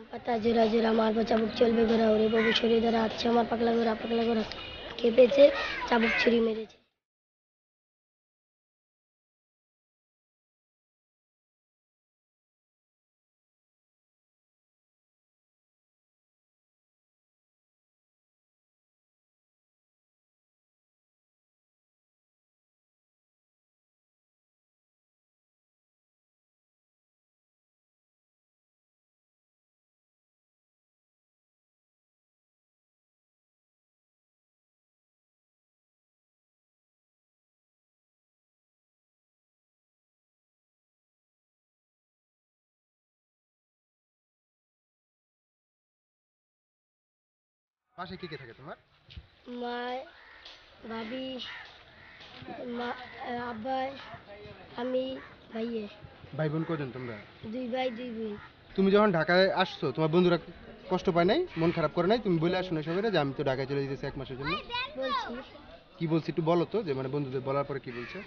পাতা জোড়া জোড়া মারবো চাবুক চলবে ঘোরা ওরে বাবু ছুরি ধরা আছে আমার পাগলা ঘোরা কেঁপেছে চাবুক ছুরি মেরেছে। পাশে কে কে থাকে তোমার? মা, ভাবি, মা, আব্বাই, আমি, ভাইয়ে। ভাই বোন কজন তোমরা? 2 ভাই 2 বোন। তুমি যখন ঢাকায় আসছো তোমার বন্ধুরা কষ্ট পায় নাই, মন খারাপ করে নাই? তুমি বলে আসো না সবাই যে আমি তো ঢাকায় চলে যেতেছি 1 মাসের জন্য? বলছি কি বলছি একটু বলো তো, যে মানে বন্ধুদের বলার পরে কি বলছে?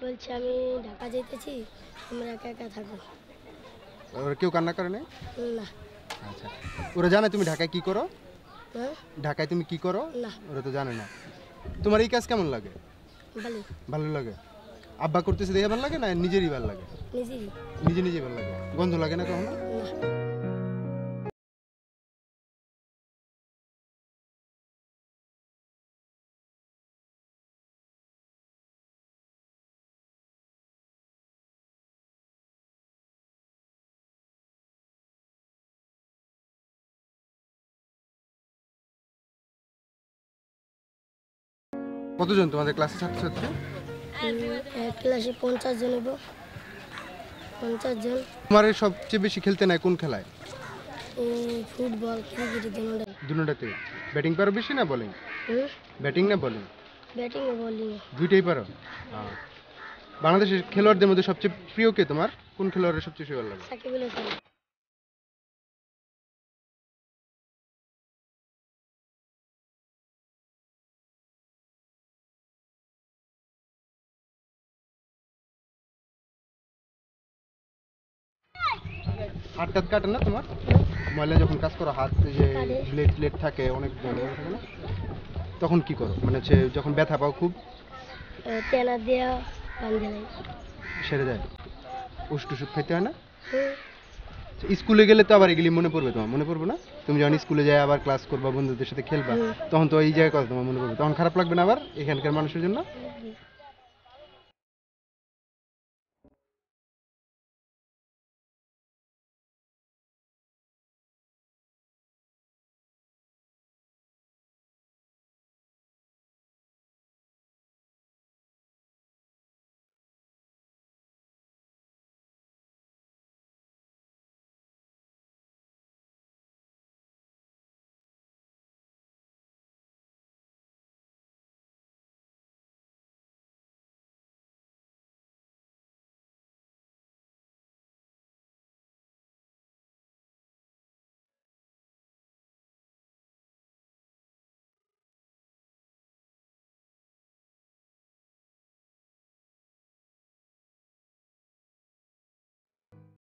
বলছি আমি ঢাকা যেতেছি, তোমরা একা একা থাকো। ওরা কেউ কান্না করে নাই? না। আচ্ছা, ওরা জানে তুমি ঢাকায় কি করো? হ্যাঁ? ঢাকায় তুমি কি করো? না। ওরা তো জানে না। তোমার এই কাজ কেমন লাগে? ভালো। ভালো লাগে? আব্বা করতেছে দেখে ভালো লাগে না নিজেরই ভালো লাগে? নিজেই। নিজে ভালো লাগে? গন্ধ লাগে না কখনো? না। কতজন তোমাদের ক্লাসে ছাত্রছাত্রী? এক ক্লাসে 50 জন হইব। 50 জন। তোমার সবচেয়ে বেশি খেলতে নাই কোন খেলায়? ফুটবল, ক্রিকেট দুটোটাই। দুটোটাতে। ব্যাটিং পারো বেশি না বোলিং? ব্যাটিং না বোলিং? ব্যাটিং ও বোলিং। দুইটাই পারো? বাংলাদেশের খেলোয়াড়দের মধ্যে সবচেয়ে প্রিয় কে তোমার? কোন খেলোয়াড়ের সবচেয়ে বেশি ভালো লাগে? সাকিব আল হাসান। হাত কাটে না তোমার? ময়লা যখন কাজ করো হাত যে ব্লেড থাকে অনেক ময়লা থাকে না, তখন কি করো? মানে হচ্ছে যখন ব্যথা পাও খুব, তেনা দেয়া বান্ধে নাই। সেরে যায়? ওষুধ খাইতে হয় না? স্কুলে গেলে তো আবার এগুলি মনে পড়বে, তোমার মনে পড়বে না? তুমি যখন স্কুলে যাই আবার ক্লাস করবা বন্ধুদের সাথে খেলবা, তখন তো এই জায়গায় কথা তোমার মনে পড়বে, তখন খারাপ লাগবে না আবার এখানকার মানুষের জন্য?